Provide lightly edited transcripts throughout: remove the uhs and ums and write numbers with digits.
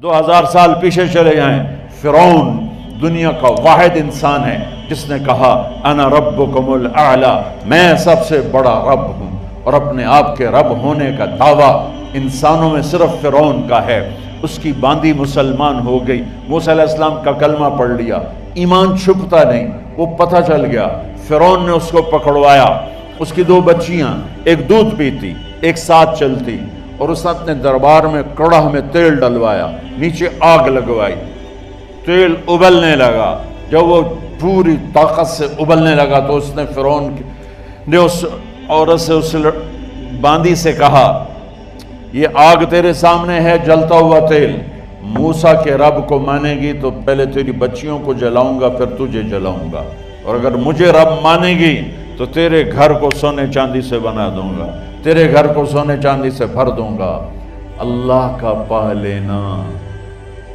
2000 سال پیچھے چلے جائیں، فرعون دنیا کا واحد انسان ہے جس نے کہا انا ربکم الاعلی، میں سب سے بڑا رب ہوں، اور اپنے آپ کے رب ہونے کا دعویٰ انسانوں میں صرف فرعون کا ہے۔ اس کی باندی مسلمان ہو گئی، موسیٰ علیہ السلام کا کلمہ پڑھ لیا، ایمان چھپتا نہیں، وہ پتہ چل گیا، فرعون نے اس کو پکڑوایا۔ اس کی 2 بچیاں، ایک دودھ پیتی ایک ساتھ چلتی، اور اس نے اپنے دربار میں کڑاہ میں تیل ڈلوایا، نیچے آگ لگوائی، تیل ابلنے لگا۔ جب وہ پوری طاقت سے ابلنے لگا تو اس نے فرعون نے اس عورت سے، اس باندی سے کہا یہ آگ تیرے سامنے ہے، جلتا ہوا تیل، موسیٰ کے رب کو مانے گی تو پہلے تیری بچیوں کو جلاؤں گا پھر تجھے جلاؤں گا، اور اگر مجھے رب مانے گی تو تیرے گھر کو سونے چاندی سے بنا دوں گا، تیرے گھر کو سونے چاندی سے بھر دوں گا۔ اللہ کا پا لینا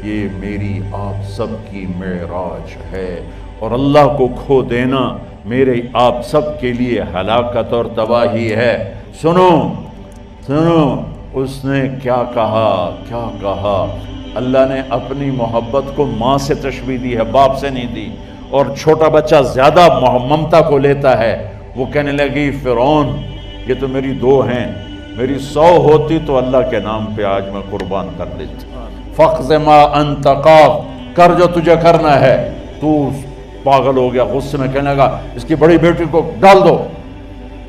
یہ میری آپ سب کی معراج ہے، اور اللہ کو کھو دینا میرے آپ سب کے لیے ہلاکت اور تباہی ہے۔ سنو سنو اس نے کیا کہا۔ اللہ نے اپنی محبت کو ماں سے تشبیہ دی ہے، باپ سے نہیں دی، اور چھوٹا بچہ زیادہ ممتا کو لیتا ہے۔ وہ کہنے لگی فرعون یہ تو میری 2 ہیں، میری 100 ہوتی تو اللہ کے نام پہ آج میں قربان کر دیتی۔ فَقْضِ مَا أَنْتَ قَاضٍ، کر جو تجھے کرنا ہے۔ تو پاگل ہو گیا، غصے میں کہنے لگا اس کی بڑی بیٹی کو ڈال دو۔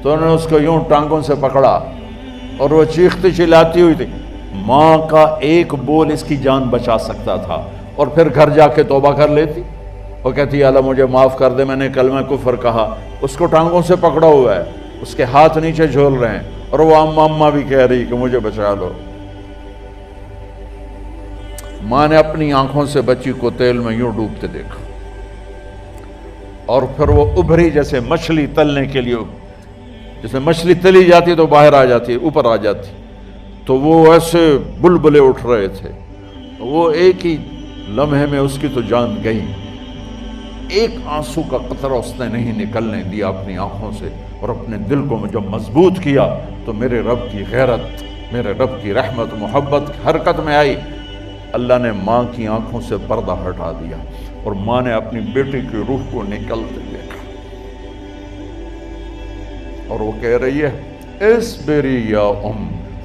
تو انہوں نے اس کو یوں ٹانگوں سے پکڑا، اور وہ چیختی چلاتی ہوئی تھی۔ ماں کا ایک بول اس کی جان بچا سکتا تھا، اور پھر گھر جا کے توبہ کر لیتی۔ وہ کہتی اللہ مجھے معاف کر دے، میں نے کلمہ کفر کہا۔ اس کو ٹانگوں سے پکڑا ہوا ہے، اس کے ہاتھ نیچے جھول رہے ہیں، اور وہ اماں بھی کہہ رہی کہ مجھے بچا لو۔ ماں نے اپنی آنکھوں سے بچی کو تیل میں یوں ڈوبتے دیکھا، اور پھر وہ ابھری جیسے مچھلی تلنے کے لیے، جیسے مچھلی تلی جاتی تو باہر آ جاتی، اوپر آ جاتی، تو وہ ایسے بلبلے اٹھ رہے تھے۔ وہ ایک ہی لمحے میں اس کی تو جان گئی، ایک آنسو کا قطرہ اس نے نہیں نکلنے دیا اپنی آنکھوں سے، اور اپنے دل کو جب مضبوط کیا تو میرے رب کی غیرت، میرے رب کی رحمت محبت حرکت میں آئی۔ اللہ نے ماں کی آنکھوں سے پردہ ہٹا دیا، اور ماں نے اپنی بیٹی کی روح کو نکلتے دیکھا، اور وہ کہہ رہی ہے اصبری یا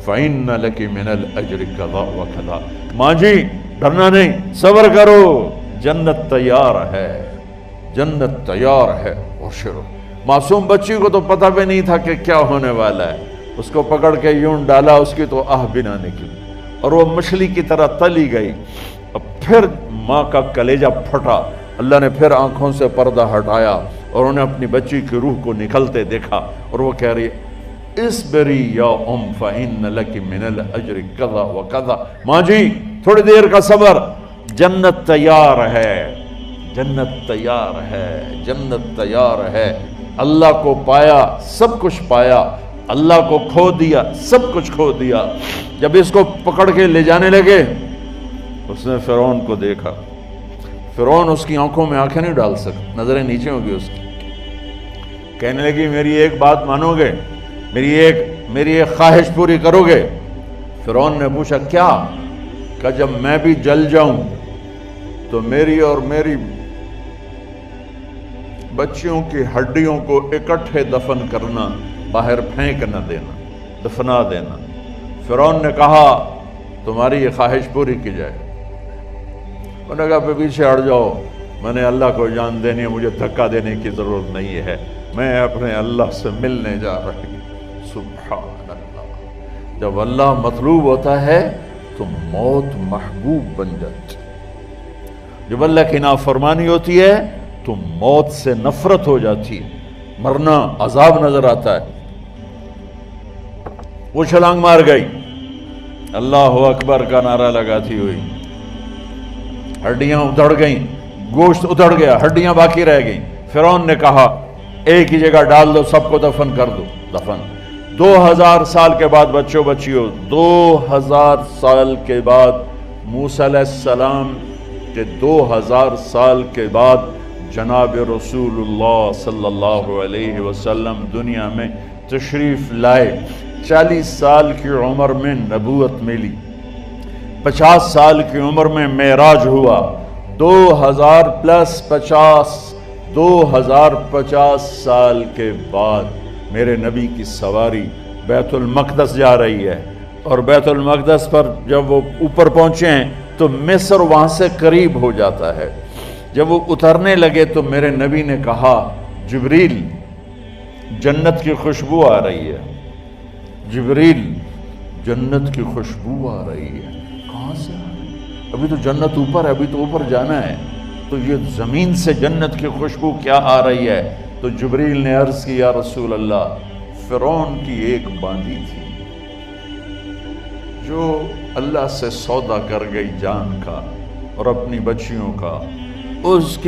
فَإِنَّ لَكِ مِنَ الْأَجْرِ كَذَا وَكَذَا۔ ماں جی ڈرنا نہیں، صبر کرو، جنت تیار ہے، جنت تیار ہے۔ وَشِرُ، معصوم بچی کو تو پتہ بھی نہیں تھا کہ کیا ہونے والا ہے، اس کو پکڑ کے یوں ڈالا، اس کی تو آہ بھی نہ نکلی، اور وہ مچھلی کی طرح تلی گئی۔ اب پھر ماں کا کلیجہ پھٹا، اللہ نے پھر آنکھوں سے پردہ ہٹایا، اور انہیں اپنی بچی کی روح کو نکلتے دیکھا، اور وہ کہہ رہی ہے اصبری یا فإن لک من الأجر کذا وکذا۔ ماں جی تھوڑی دیر کا صبر، جنت تیار ہے، جنت تیار ہے، جنت تیار ہے۔ اللہ کو پایا سب کچھ پایا، اللہ کو کھو دیا سب کچھ کھو دیا۔ جب اس کو پکڑ کے لے جانے لگے، اس نے فرعون کو دیکھا۔ فرعون اس کی آنکھوں میں آنکھیں نہیں ڈال سکتا، نظریں نیچے ہوں گی اس کی۔ کہنے لگی میری ایک بات مانو گے، میری ایک خواہش پوری کرو گے؟ فرعون نے پوچھا کیا؟ کہ جب میں بھی جل جاؤں تو میری اور میری بچیوں کی ہڈیوں کو اکٹھے دفن کرنا، باہر پھینک نہ دینا، دفنا دینا۔ فرعون نے کہا تمہاری یہ خواہش پوری کی جائے۔ انہوں نے کہا پیچھے ہٹ جاؤ، میں نے اللہ کو جان دینی ہے، مجھے دھکا دینے کی ضرورت نہیں ہے، میں اپنے اللہ سے ملنے جا رہی ہوں۔ سبحان اللہ، جب اللہ مطلوب ہوتا ہے تو موت محبوب بن جاتی، جب اللہ کی نافرمانی ہوتی ہے تو موت سے نفرت ہو جاتی ہے، مرنا عذاب نظر آتا ہے۔ وہ چھلانگ مار گئی، اللہ اکبر کا نعرہ لگاتی ہوئی، ہڈیاں ادھڑ گئیں، گوشت ادھڑ گیا، ہڈیاں باقی رہ گئیں۔ فرعون نے کہا ایک ہی جگہ ڈال دو، سب کو دفن کر دو۔ دفن 2000 سال کے بعد، بچوں بچیوں 2000 سال کے بعد، موسیٰ علیہ السلام کے 2000 سال کے بعد جناب رسول اللہ صلی اللہ علیہ وسلم دنیا میں تشریف لائے۔ 40 سال کی عمر میں نبوت ملی، 50 سال کی عمر میں معراج ہوا، 2050 سال کے بعد میرے نبی کی سواری بیت المقدس جا رہی ہے، اور بیت المقدس پر جب وہ اوپر پہنچے ہیں تو مصر وہاں سے قریب ہو جاتا ہے۔ جب وہ اترنے لگے تو میرے نبی نے کہا جبریل جنت کی خوشبو آ رہی ہے، جبریل جنت کی خوشبو آ رہی ہے۔ کہاں سے آ رہی ہے؟ ابھی تو جنت اوپر ہے، ابھی تو اوپر جانا ہے، تو یہ زمین سے جنت کی خوشبو کیا آ رہی ہے؟ تو جبریل نے عرض کی یا رسول اللہ، فرعون کی ایک باندی تھی جو اللہ سے سودا کر گئی جان کا اور اپنی بچیوں کا، اس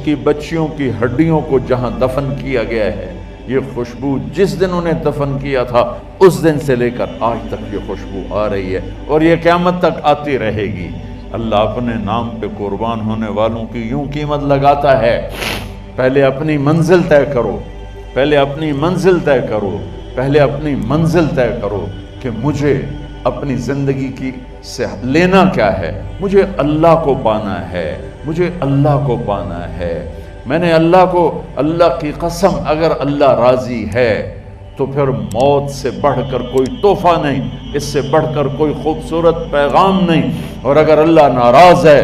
کی بچیوں کی ہڈیوں کو جہاں دفن کیا گیا ہے، یہ خوشبو جس دن انہیں دفن کیا تھا اس دن سے لے کر آج تک یہ خوشبو آ رہی ہے، اور یہ قیامت تک آتی رہے گی۔ اللہ اپنے نام پہ قربان ہونے والوں کی یوں قیمت لگاتا ہے، پہلے اپنی منزل طے کرو، پہلے اپنی منزل طے کرو، پہلے اپنی منزل طے کرو کہ مجھے اپنی زندگی کی سے لینا کیا ہے، مجھے اللہ کو پانا ہے، مجھے اللہ کو پانا ہے۔ میں نے اللہ کی قسم، اگر اللہ راضی ہے تو پھر موت سے بڑھ کر کوئی تحفہ نہیں، اس سے بڑھ کر کوئی خوبصورت پیغام نہیں، اور اگر اللہ ناراض ہے